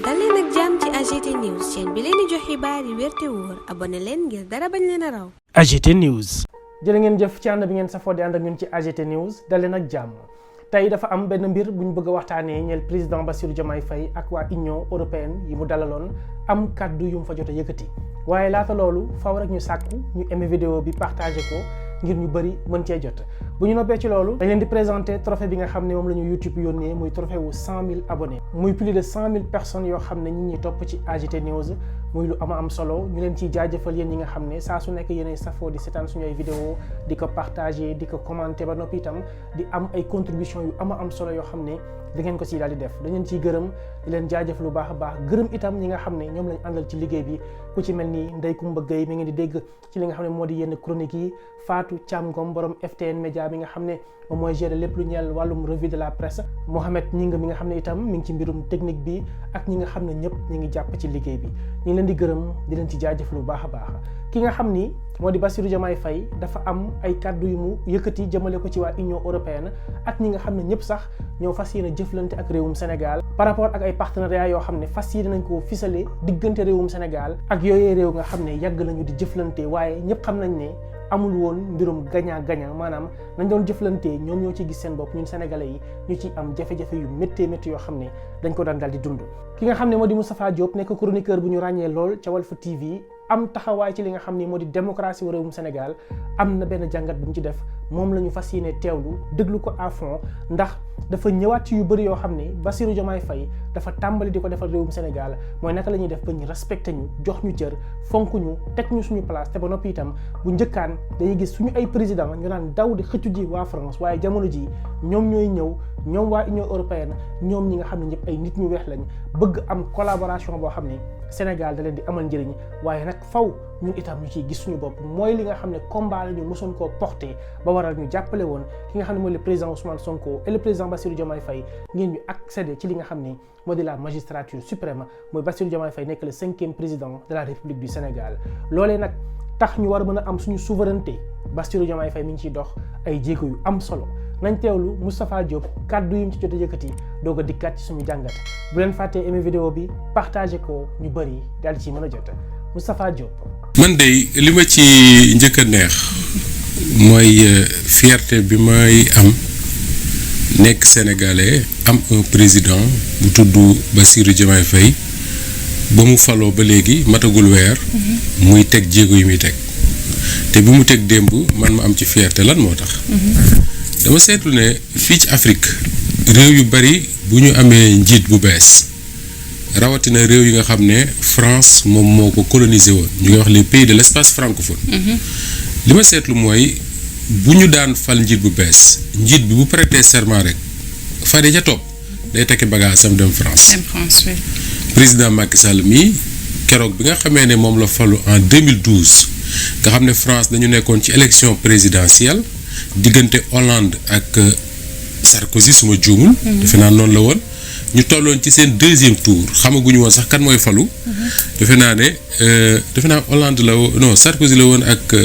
dal leen ak jàmm ci AGT News chaîne bi leen di jox xibaar yi wér te wóor abonné leen ngir dara bañ leen a raw. AGT News. jërë ngeen jëf ci ànd bi ngeen safoo di ànd ak ñun ci AGT News dal leen ak jàmm tey dafa am benn mbir bu ñu bëgg a waxtaanee ñeel président Bassirou Diomaye Faye ak waa Union européenne yi mu dalaloon am kaddu yu mu fa jot a yëkkati waaye laata loolu faaw rek ñu sàkku ñu aimé vidéo bi partagé ko ngir ñu bëri mën cee jot bu ñu noppee ci loolu dañ leen di présenter trophée bi nga xam ne moom la ñu YouTube yónnee muy trophée wu 100 000 abonnés muy plus de 100 000 personnes yoo xam ne ñi ñi topp ci AGT News muy lu am solo ñu leen ciy jaajëfal yéen ñi nga xam ne saa su nekk yéenay safoo di seetaan suñu ay vidéo di ko partagé di ko commenté ba noppi itam di am ay contribution yu am solo yoo xam ne da ngeen ko ciy daal di def dañ leen ciy gërëm di leen jaajëf lu baax a baax gërëm itam ñi nga xam ne ñoom lañ àndal ci liggéey bi ku ci mel ni Ndeye Coumba Gueye mi ngeen di dégg ci li nga xam ne moo di yenn chroniques yi Fatou Thiam Ngom borom FTN Média mi nga xam ne moom mooy gérer lépp lu ñeel wàllum revue de la presse Mohamed Ñinga mi nga xam ne itam mi ngi ci mbirum technique bi ak ñi nga xam ne ñëpp ñi ngi jàpp ci liggéey bi ñu ngi leen di gërëm di leen ci jaajëf lu baax a baax ki nga xam ni moo di Bassirou Diomaye Faye dafa am ay kàddu yu mu yëkkati jëmale ko ci waa Union européenne ak ñi nga xam ne ñëpp sax ñoo fas yéene jëflante ak réewum Sénégal par rapport ak ay partenariats yoo xam ne fas yéene nañ koo fisale diggante réewum Sénégal ak yooyee réew nga xam ne yàgg nañu di jëflante waaye ñëpp xam nañ ne amul woon mbirum gagnant maanaam nañ doon jëflantee ñoom ñoo ci gis seen bopp ñun sénégalais yi ñu ci am jafe-jafe yu métti yoo xam ne dañ ko daan daal di dund ki nga xam ne moo di Moustapha Diop nekk chroniqueur bu ñu ràññee lool ca Walf TV am taxawaay ci li nga xam ne moo di démocratie réewum Sénégal am na benn jàngat bu mu ci def moom la ñu fas yéene teewlu déglu ko à fond ndax dafa ñëwaat ci yu bëri yoo xam ne Bassirou Diomaye Faye dafa tàmbali di ko defal réewum Sénégal mooy naka la ñuy def ba ñu respecté ñu jox ñu cër fonk ñu teg ñu suñu place te ba noppi itam bu njëkkaan dañuy gis suñu ay président ñu naan daw di xëccu ji waa France waaye jamono ji ñoom ñooy ñëw ñoom waa Union européenne ñoom ñi nga xam ne ñëpp ay nit ñu weex lañ bëgg am collaboration boo xam ne Sénégal da leen di amal njëriñ waaye nag faw ñun itam ñu ciy gis suñu bopp mooy li nga xam ne combat la ñu mosoon koo porté ba waral ñu jàppale woon ki nga xam ne mooy le président Ousmane Sonko et le président Bassirou Diomaye Faye ngeen ñu accéder ci li nga xam ne moo di la magistrature suprême mooy Bassirou Diomaye Faye nekk le 5e président de la République du Sénégal loolee nag tax ñu war a mën a am suñu souveraineté Bassirou Diomaye Faye mi ngi ciy dox ay jéego yu am solo nañ teewlu Moustapha Diop kàddu yi mu ci jot a yëkkati doog a dikkaat ci suñu jàngat bu leen fàttee aimé vidéo bi partagé ko ñu bëri daal di ci mën a jot Moustapha Diop. man de li ma ci njëkk a neex mooy fierté bi may am nekk sénégalais am un président bu tudd Bassirou Diomaye Faye ba mu faloo ba léegi matagul weer muy teg jéego yi muy teg te bi mu teg démb man ma am ci fierté lan moo tax dama seetlu ne fii ci Afrique réew yu bari bu ñu amee njiit bu bees rawatina réew yi nga xam ne France moom moo ko colonisé woon ñu ngi wax les pays de l'espace francophone li ma seetlu mooy bu ñu daan fal njiit bu bees njiit bi bu prêter serment rek fare ca topp day tekki bagage am dem France oui. Président Macky Sall mii keroog bi nga xamee ne moom la falu en 2012 nga xam ne France dañu nekkoon ci élection présidentielle diggante Hollande ak Sarkozy suma juumul defe naa noonu la woon ñu tolloon ci seen 2e tour xamaguñu woon sax kan mooy falu defe naa Hollande la woon non Sarkozy la woon ak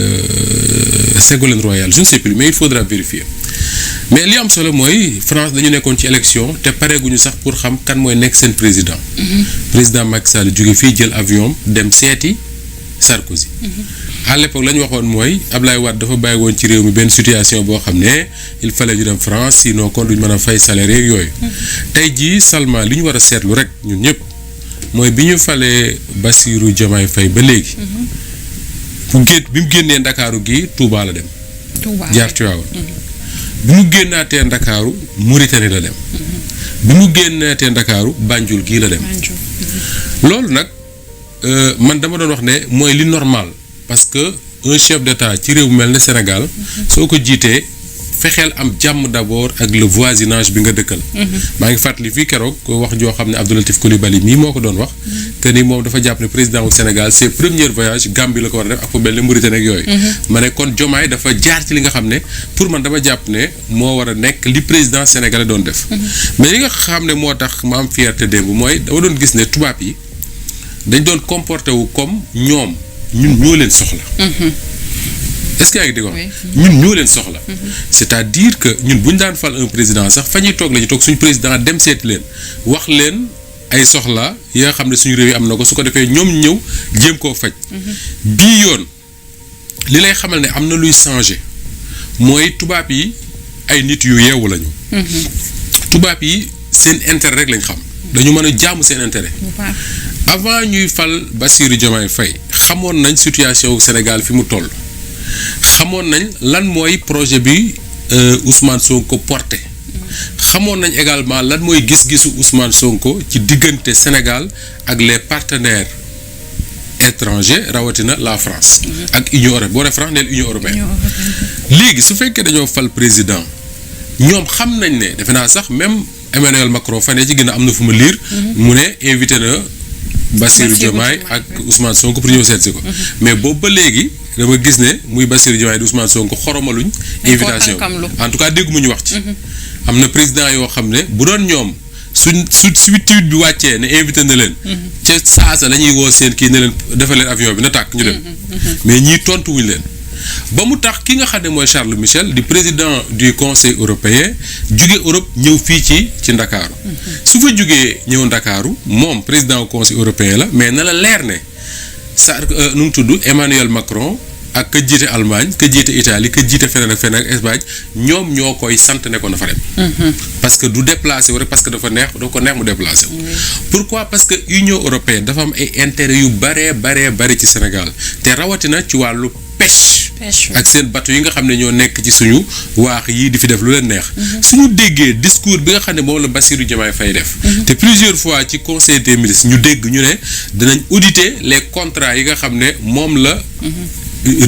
Ségolène Royal je ne sais plus mais il faudra vérifier mais li am solo mooy France dañu nekkoon ci élection te pareeguñu sax pour xam kan mooy nekk seen président président Macky Sall jóge fii jël avion dem seeti Sarkozy à l'époque la ñu waxoon mooy Ablaye Wade dafa bàyyi woon ci réew mi benn situation boo xam ne il fallait ñu dem France sinon kon duñ mën a fay salaire yeeg yooyu tey jii seulement li ñu war a seetlu rek ñun ñëpp mooy bi ñu falee Bassirou Diomaye Faye ba léegi bi mu génnee Ndakaaru gi Touba la dem jaar Tivaouane bi mu génnaatee Ndakaaru Mauritanie la dem bi mu génnaatee Ndakaaru Banjul gii la dem loolu nag man dama doon wax ne mooy li normal parce que un chef d'État ci réew mel ne Sénégal soo ko jiitee fexeel am jàmm d'abord ak le voisinage bi nga dëkkal maa ngi fàttali fii keroog wax joo xam ne Abdou Latif Coulibaly mii moo ko doon wax que ni moom dafa jàpp ne président wu Sénégal ses premiers voyages Gambie la ko war a def ak fu mel ne Mauritanie ak yooyu ma ne kon Diomaye dafa jaar ci li nga xam ne pour man dama jàpp ne moo war a nekk li président sénégalais doon def mais li nga xam ne moo tax ma am fierté démb mooy dama doon gis ne tubaab yi dañ doon comporté wu comme ñun ñoo leen soxla est-ce que yaa ngi dégg ñun ñoo leen soxla c'est-à-dire que ñun bu ñu daan fal un président sax fa ñuy toog la ñu toog suñu président dem seeti leen wax leen ay soxla yi nga xam ne suñu réew yi am na ko su ko defee ñoom ñëw jéem koo faj. bii yoon li lay xamal ne am na luy changer mooy tubaab yi ay nit yu yeewu lañu. tubaab yi seen intérêt rek lañ xam. dañu mën a jaamu seen intérêt. avant ñuy fal Bassirou Diomaye Faye xamoon nañ situation wu Sénégal fi mu toll. xamoon nañ lan mooy projet bi Ousmane Sonko porté. xamoon nañ également lan mooy gis-gisu Ousmane Sonko ci diggante Sénégal ak les partenaires étrangers rawatina la France. ak Union européenne boo dee France neel Union européenne. léegi su fekkee dañoo fal président ñoom xam nañ ne defe naa sax même Emmanuel Macron fan ci gën a am na fu ma liir. mu ne invité na Bassirou Diomaye ak Ousmane Sonko pour ñëw seet si ko. mais boobu ba léegi dama gis ne muy Bassirou Diomaye di Ousmane Sonko xoromaluñ invitation en tout cas dégguma ñu wax ci. am na président yoo xam ne bu doon ñoom su tweet bi wàccee ne invité na leen. ca saasa la ñuy woo seen kii ne leen defal leen avion bi na tàkk ñu dem. mais ñii tontuwuñ leen. ba mu tax ki nga xam ne mooy Charles Michel di président du conseil européen jóge Europe ñëw fii ci Ndakaaru. su fa jógee ñëw Ndakaaru moom président du conseil européen la mais na la leer ne nu mu tudd Emmanuel Macron ak ka jiite Allemagne ka jiite Italie ka jiite feneen ak feneen ak Espagne ñoom ñoo koy sant ne ko na fa dem. parce que du déplacé wu rek parce que dafa ko neex mu déplacé wu. pourquoi parce que Union européenne dafa am ay intérêt yu bare ci Sénégal te rawatina ci wàllu pêche. ak seen bateau yi nga xam ne ñoo nekk ci suñu waax yii di fi def lu leen neex. suñu déggee discours bi nga xam ne moom la Bassirou Diomaye Faye def. te plusieurs fois ci conseil des ministres ñu dégg ñu ne dinañ auditer les contrats yi nga xam ne moom la.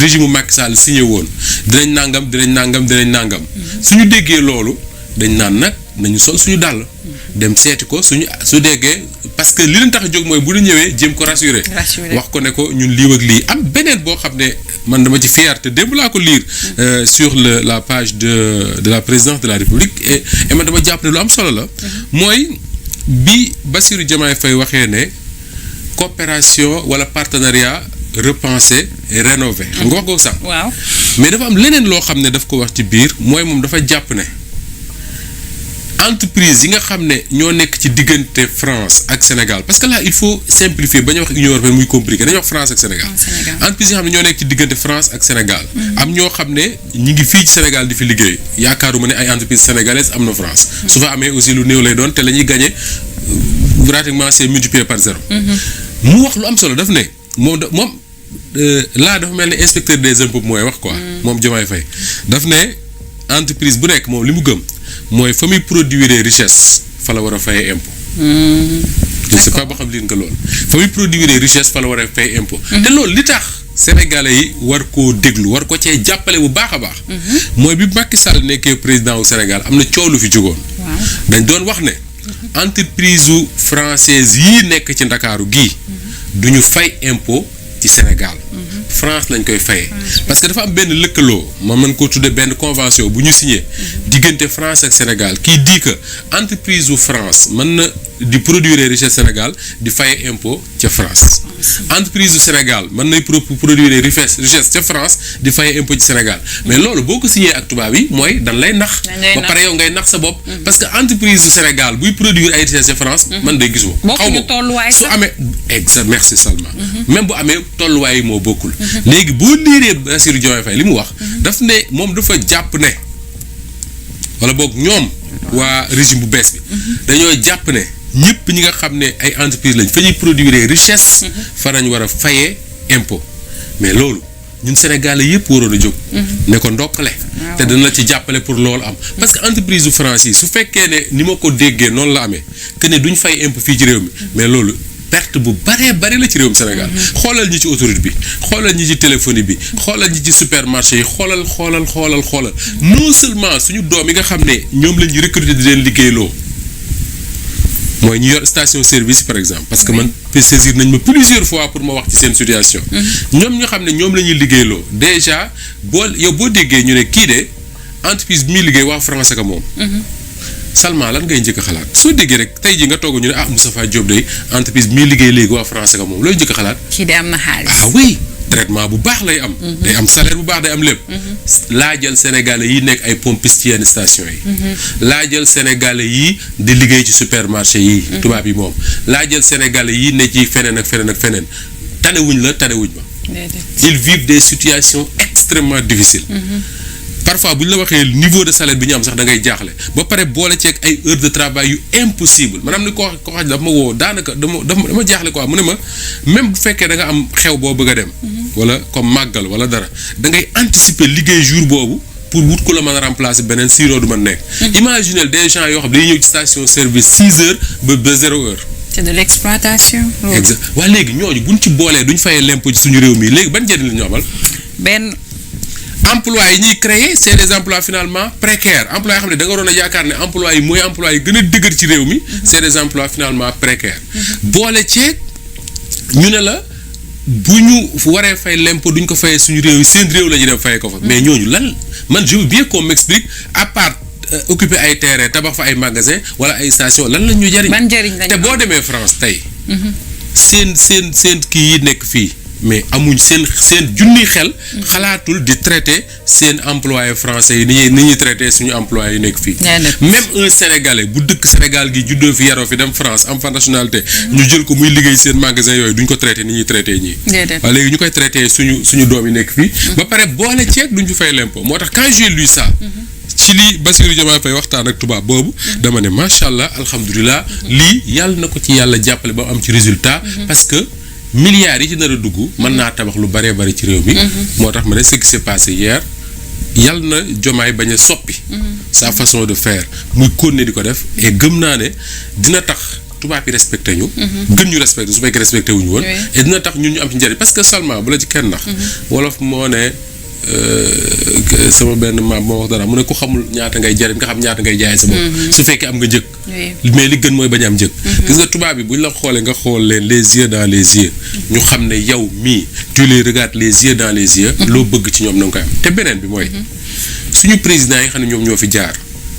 régime Macky Sall signé woon dinañ nangam. suñu déggee loolu dañ naan nag nañu sol suñu dàll. dem seeti ko su déggee parce que li leen tax a jóg mooy bu ñu ñëwee jéem ko rassurer. wax ko ne ko ñun lii ak lii am beneen boo xam ne man dama ci fier te démb laa ko lire. sur la page de la présidence de la République et man dama jàpp ne lu am solo la. mooy bi Bassirou Diomaye Faye waxee ne coopération wala partenariat. repenser et rénover. xam nga wax ko sax. waaw mais dafa am leneen loo xam ne daf ko wax ci biir mooy moom dafa jàpp ne entreprise yi nga xam ne ñoo nekk ci diggante France ak Sénégal parce que là il faut simplifier ba ñu wax Union européenne muy compliqué dañuy wax France ak Sénégal. entreprise yi nga xam ne ñoo nekk ci diggante France ak Sénégal. am ñoo xam ne ñi ngi fii ci Sénégal di fi liggéey yaakaaruma ne ay entreprise sénégalaise am na France. su fa amee aussi lu néew lay doon te la ñuy gagné pratiquement c'est multiplié par zéro. mu wax lu am solo daf ne. moom laa dafa mel ne inspecteur des impôts mooy wax quoi. moom Diomaye Faye daf ne entreprise bu nekk moom li mu gëm mooy fa muy produire richesse fa la war a fayee impôt. je sais pas ba xam lin nga loolu fa muy produire richesse fa la war a fay impôt. te loolu li tax sénégalais yi war koo déglu war ko cee jàppale bu baax a baax. mooy bi Macky Sall nekkee président wu Sénégal am na coow lu fi jugoon. dañ doon wax ne entreprise u française yii nekk ci Ndakaaru gii. du ñu fay impôt ci Sénégal. France lañ koy fayee. parce que dafa am benn lëkkaloo ma mën koo tuddee benn convention bu ñu signé. diggante France ak Sénégal qui dit que entreprise u France mën na di produire richesse Sénégal di fayee impôt ca France. entreprise u Sénégal mën nay produire richesse ca France di fayee impôt ci Sénégal mais loolu boo ko signé ak tubaab yi mooy dan lay nax. ba pare yow ngay nax sa bopp. parce que entreprise u Sénégal buy produire ay richesse ca France. man day gisuma. xaw ma su amee merci Salma. même bu amee tolluwaay yi moo bokkul. léegi boo liiree Bassirou Diomaye Faye li mu wax. daf ne moom dafa jàpp ne wala boog ñoom waa régime bu bees bi. dañoo jàpp ne ñëpp ñi nga xam ne ay entreprise lañ fa ñuy produire richesse. fa nañ war a fayee impôt mais loolu ñun Sénégalais yëpp waroon a jóg. ne ko ndokkale. te dana la ci jàppale pour loolu am. parce que entreprise su France yi su fekkee ne ni ma ko déggee noonu la amee que ne duñ fay impôt fii ci réew mi mais loolu. perte bu bari la ci réewum Sénégal. xoolal ñi ci autoroute bi xoolal ñi ci téléphonie bi xoolal ñi ci supermarché yi xoolal non seulement suñu doom yi nga xam ne ñoom la ñuy recruter di leen liggéeyloo mooy ñu yor station service par exemple parce que man saisir nañ ma plusieurs fois pour ma wax ci seen situation. ñoom ñu xam ne ñoom la ñuy liggéeyloo déjà boo déggee ñu ne kii de entreprise bi muy liggéey waa France ka moom. Salma lan ngay njëkk a xalaat soo déggee rek tey jii nga toog ñu ne Moustapha Diop day entreprise bi muy liggéey léegi waa France ka moom looy njëkk a xalaat. kii de am na xaalis. oui traitement bu baax lay am. day am salaire bu baax day am lépp. laajal sénégalais yi nekk ay pompistes ci yenn station yi. laajal sénégalais yi di liggéey ci supermarché yi. tubaab yi moom laajal sénégalais yi ne ci feneen ak feneen ak feneen tanewuñ la tanewuñ ma. ils vivent des situations extrêmement difficiles. parfois bu ñu la waxee niveau de salaire bi ñu am sax da ngay jaaxle ba pare boole ceeg ay heures de travail yu impossible maanaam ni ko wax dafa ma woo daanaka dama jaaxle quoi mu ne ma même bu fekkee da nga am xew boo bëgg a dem. wala comme màggal wala dara da ngay anticiper liggéey jour boobu pour wut ko la mën a remplacer beneen sinon du mën nekk. imaginez des gens yoo xam dañuy ñëw ci station service 6 heures ba 0 heure. c'est de l'exploitation. exact waa léegi ñooñu buñ ci boolee duñ fayee l'impôt ci suñu réew mi léegi ban njëriñ la ñu amal. benn. emplois yi ñuy créer c'est des emplois finalement précaires emplois yoo xam ne da nga waroon a yaakaar ne emplois yi mooy emplois yi gën a dëgër ci réew mi. c'est des emplois finalement précaires. boole ceeb ñu ne la bu ñu waree fay l'impôt duñ ko fayee suñu réew yi seen réew la ñuy dem fayee ko fa. mais ñooñu lan man je veux bien qu'on m'explique à part occuper ay terrain tabax fa ay magasins wala ay stations lan la ñu jariñ. ban njëriñ lañu te boo demee France tey. seen kii yi nekk fii. mais amuñ seen junni xel. xalaatul di traiter seen employés français yi ni ñuy traiter suñu employés yi nekk fii. même un sénégalais bu dëkk Sénégal gi juddoo fi yaroo fi dem France am fa nationalité. ñu jël ko muy liggéey seen magasin yooyu duñ ko traiter ni ñuy traiter ñii. waaye léegi ñu koy traiter suñu doom yi nekk fii. ba pare boole ceeb duñ fi fay l'impôt moo tax quand j'ai lu ça. ci li Bassirou Diomaye Faye waxtaan ak tubaab boobu. dama ne macha allah alhamdulilah. lii yàlla na ko ci yàlla jàppale ba am ci résultat. parce que. milliards yi ci nar a dugg mën naa tabax lu bëree bëri ci réew mi. moo tax ma ne ce qui s'est passé hier yal na Diomaye bañ a soppi. sa façon de faire muy continuer di ko def et gëm naa ne dina tax tubaab yi respecté ñu. gën ñu respecté su fekkee respecté wuñu woon. et dina tax ñun ñu am ci njëriñ parce que seulement bu la ci kenn nax. wolof moo ne sama benn maam moo wax dara mu ne ku xamul ñaata ngay jariñ nga xam ñaata ngay jaay sa bopp. su fekkee am nga njëg. mais li gën mooy bañ am njëg. gis nga tubaab bi buñ la xoolee nga xool leen les yeux dans les yeux. ñu xam ne yow mii tu les regardes les yeux dans les yeux. loo bëgg ci ñoom na nga koy am te beneen bi mooy. suñu président yi nga xam ne ñoom ñoo fi jaar.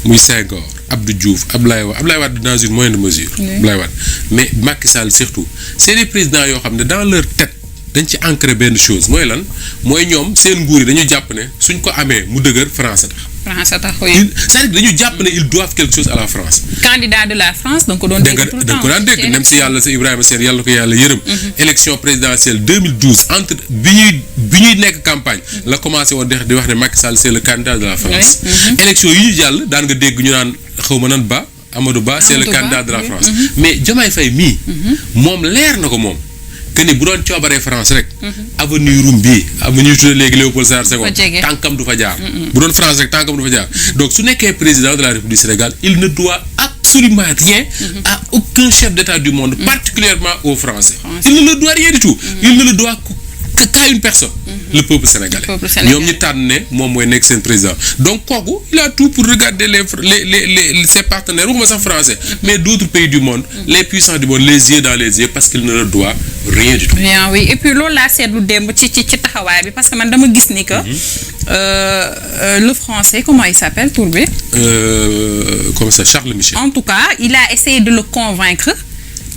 muy Senghor Abdou Diouf Abdoulaye Wade dans une moindre mesure. Abdoulaye Wade mais Macky Sall surtout c'est des présidents yoo xam ne dans leur tête. dañ ci ancré benn chose mooy lan mooy ñoom seen nguur yi dañu jàpp ne suñ ko amee mu dëgër France tax. France tax oui. c'est-à-dire que dañu jàpp ne ils doivent quelque chose à la France. candidat de la France da nga ko doon dégg tout le temps da nga ko daan dégg même si yàlla si Ibrahima Sène yàlla ko yàlla yërëm. élection présidentielle 2012 entre bi ñuy nekk campagne. la commencé woon di wax ne Macky Sall c'est le candidat de la France. élection yi ñu jàll daan nga dégg ñu naan xaw ma nan ba Amadou Ba c'est le candidat de la France. mais Diomaye Faye mii. moom leer na ko moom. que ni bu doon coobaree France rek. avenue Roume bii avenue tuddee léegi Léopold Sédar Senghor tànkam du fa jaar. bu doon France rek tànkam du fa jaar donc su nekkee président de la République du Sénégal il ne doit absolument rien à aucun chef d'État du monde particulièrement aux Français. il ne le doit rien du tout. il ne le doit qu'à une personne. le peuple sénégalais. ñoom ñi tànn ne moom mooy nekk seen président donc kooku il a tout pour regarder ses partenaires waxuma sax français mais d'autres pays du monde les puissants du monde les yeux dans les yeux parce qu'il ne leur doit rien du tout. bien oui et puis loolu laa seetlu démb ci taxawaay bi parce que man dama gis ni que le français comment il s'appelle tur bi. comme ça Charles Michel. en tout cas il a essayé de le convaincre.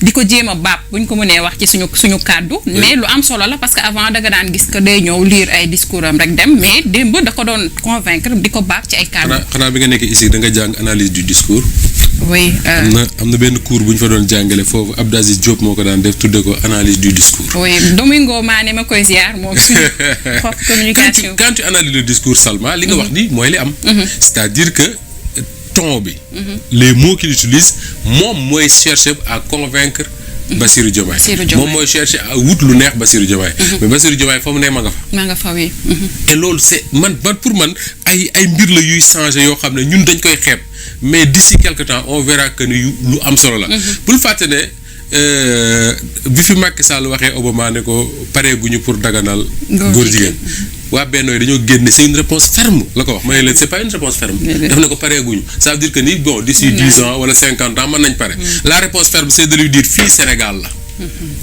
di ko jéem a baab bu ñu ko mënee wax ci suñu kàddu. mais lu am solo la parce que avant da nga daan gis que day ñëw lire ay discours am rek dem mais démb da ko doon convaincre di ko baab ci ay kàddu. xanaa bi nga nekk ici da nga jàng analyse du discours. oui. am na benn cours bu ñu fa doon jàngale foofu Abdou Aziz Diop moo ko daan def tudde ko analyse du discours. oui Domingo Mané ma koy ziar moom suñu prof communication. quand tu analyses le discours Salma li nga wax ni mooy li am. c'est-à-dire que. ton bi. les mots qu'il utilise moom mooy chercher à convaincre Bassirou Diomaye. moom mooy chercher à wut lu neex Bassirou Diomaye. mais Bassirou Diomaye fa mu ne ma nga fa. ma nga fa oui. et loolu c'est man pour man ay mbir la yuy changer yoo xam ne ñun dañ koy xeeb mais d'ici quelque temps on verra que ni lu am solo la. bul fàtte ne bi fi Macky Sall waxee Obama ne ko pareeguñu pour daganal. góor jigéen. waa Benno dañoo génne c'est une réponse ferme la ko wax ma ne leen c'est pas une réponse ferme. daf ne ko pareeguñu ça veut dire que ni bon d'ici 10 ans wala 50 ans mën nañ pare. la réponse ferme c'est de lui dire fii Sénégal la.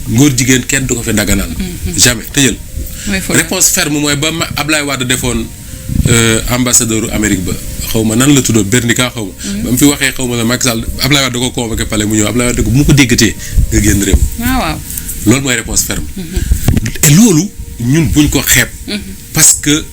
góor jigéen kenn du ko fi daganal. jamais tëjal. réponse ferme mooy ba Ablaye Wade defoon ambassadeur Amérique ba xaw ma nan la tuddoo Bernica xaw ma. ba mu fi waxee xaw ma la Macky Sall Ablaye Wade da ko convoqué palais mu ñëw Ablaye Wade ko bu mu ko déggatee nga génn réew. waaw. loolu mooy réponse ferme. et loolu. ñun buñ ko xeeb. parce que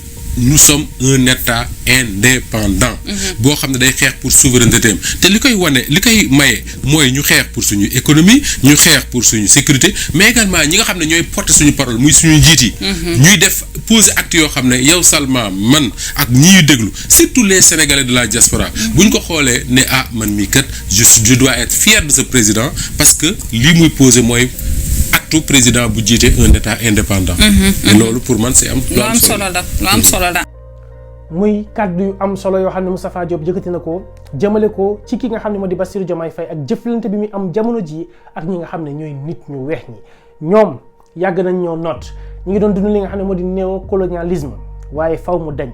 nous sommes un état indépendant. boo xam ne day xeex pour souveraineté am te li koy wane li koy maye mooy ñu xeex pour suñu économie ñu xeex pour suñu sécurité mais également ñi nga xam ne ñooy porter suñu parole muy suñu njiit yi. ñuy def poser acte yoo xam ne yow Salma man ak ñi ñuy déglu surtout les Sénégalais de la diaspora. buñ ko xoolee ne man mii kat je dois être fier de ce président parce que lii muy poser mooy. tout président bu jiite un état indépendant. et loolu pour man c'est lu am solo la. muy kàddu yu am solo yoo xam ne Moustapha Diop jëkkati na ko jëmale ko ci ki nga xam ne moo di Bassirou Diomaye Faye ak jëflante bi muy am jamono ji ak ñi nga xam ne ñooy nit ñu weex ñi ñoom yàgg nañ ñoo noot ñu ngi doon dund li nga xam ne moo di néocolonialisme waaye faw mu dañ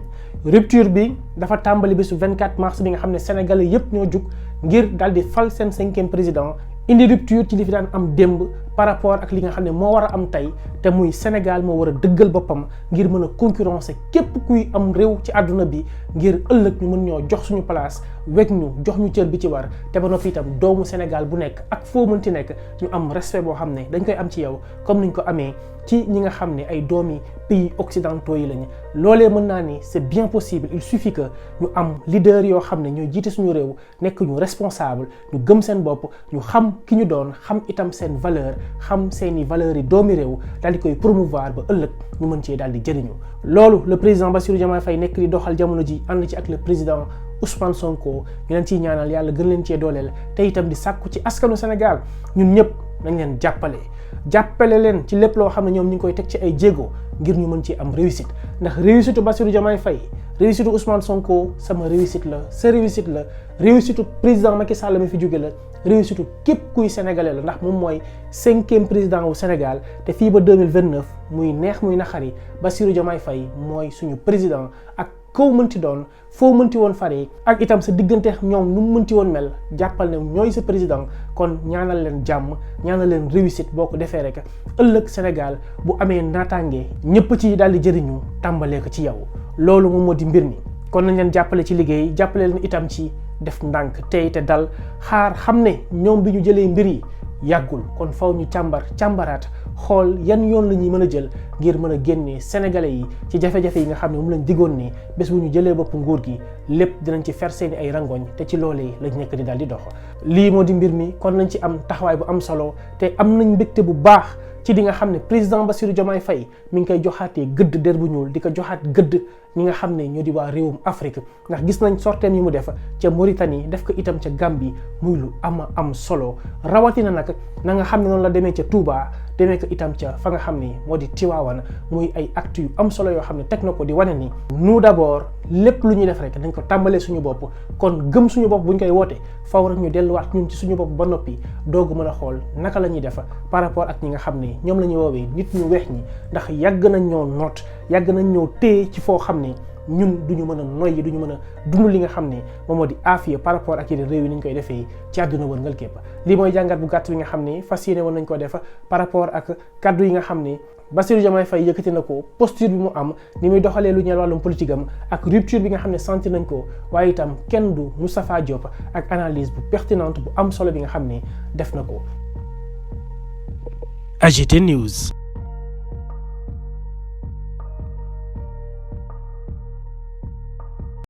rupture bi dafa tàmbali bésu 24 mars bi nga xam ne sénégalais yépp ñoo jug ngir daal di fal seen 5e président indi rupture ci li fi daan am démb par rapport ak li nga xam ne moo war a am tey te muy Sénégal moo war a dëggal boppam ngir mën a concurrencer képp kuy am réew ci àdduna bi ngir ëllëg ñu mën ñoo jox suñu place weg ñu jox ñu cër bi ci war te ba noppi itam doomu Sénégal bu nekk ak foo mënti nekk ñu am respect boo xam ne dañ koy am ci yow comme niñ ko amee ci ñi nga xam ne ay doomi pays occidentaux yi lañu loolee mën naa ni c'est bien possible il suffit que ñu am leader yoo xam ne ñooy jiite suñu réew nekk ñu responsable ñu gëm seen bopp ñu xam ki ñu doon xam itam seen valeur xam seeni valeurs yi doomi réew daal di koy promouvoir ba ëllëg ñu mën cee daal di jëriñu loolu le président Bassirou Diomaye Faye nekk di doxal jamono ji ànd ci ak le président Ousmane Sonko ñu leen ciy ñaanal yàlla gën leen cee dooleel te itam di sàkku ci askanu Sénégal ñun ñëpp nañ leen jàppale leen ci lépp loo xam ne ñoom ñu ngi koy teg ci ay jéego ngir ñu mën ci am réussite ndax réussite Bassirou Diomaye Faye réussite Ousmane Sonko sama réussite la sa réussite la réussite président Macky Sall mi fi jóge la réussite képp kuy sénégalais la ndax moom mooy 5e président wu Sénégal te fii ba 2029 muy neex muy naxari Bassirou Diomaye Faye mooy suñu président ak kaw mënti doon foo mënti woon fare ak itam sa diggante ñoom nu mu mënti woon mel jàppal ne ñooy sa président kon ñaanal leen jàmm ñaanal leen réussite boo ko defee rek ëllëg Sénégal bu amee naataange ñëpp ci daal di jëriñu tàmbalee ko ci yow loolu moom moo di mbir mi kon nañ leen jàppale ci liggéey jàppale leen itam ci def ndànk tey te dal xaar xam ne ñoom bi ñu jëlee mbir yi yàggul kon faw ñu càmbaraat xool yan yoon la ñuy mën a jël ngir mën a génnee sénégalais yi ci jafe-jafe yi nga xam ne moom lañ diggoon ne bés bu ñu jëlee bopp nguur gi lépp dinañ ci fer seeni ay rangoñ te ci loolee lañ nekk di daal di dox lii moo di mbir mi kon nañ ci am taxawaay bu am solo te am nañ mbégte bu baax ci di nga xam ne président Bassirou Diomaye Faye mi ngi koy joxaatee gëdd der bu ñuul di ko joxaat gëdd ñi nga xam ne ñoo di waa réewum Afrique ndax gis nañ sorteem yi mu def ca Mauritanie def ko itam ca Gambie muy lu am solo rawatina nag na nga xam ne noonu la demee ca Touba demee ko itam ca fa nga xam ne moo di Tivaouane muy ay actes yu am solo yoo xam ne teg na ko di wane ni nous d'abord lépp lu ñuy def rek dañ ko tàmbalee suñu bopp kon gëm suñu bopp bu ñu koy woote faw rek ñu delluwaat ñun ci suñu bopp ba noppi doogu mën a xool naka la ñuy def par rapport ak ñi nga xam ne ñoom la ñuy woowee nit ñu weex ñi ndax yàgg nañ ñoo noot yàgg nañ ñoo téye ci foo xam ne ñun duñu mën a noyyi duñu mën a dund li nga xam ne moom moo di aafiya par rapport ak yeneen réew yi ni ñu koy defee ci àdduna wërngal képp lii mooy jàngat bu gàtt bi nga xam ne fas yéene woon nañ ko def par rapport ak kaddu yi nga xam ne Bassirou Diomaye Faye yëkkati na ko posture bi mu am ni muy doxalee lu ñeel wàllum politique am ak rupture bi nga xam ne sentir nañ ko waaye itam kenn du Moustapha Diop ak analyse bu pertinente bu am solo bi nga xam ne def na ko. AGT News.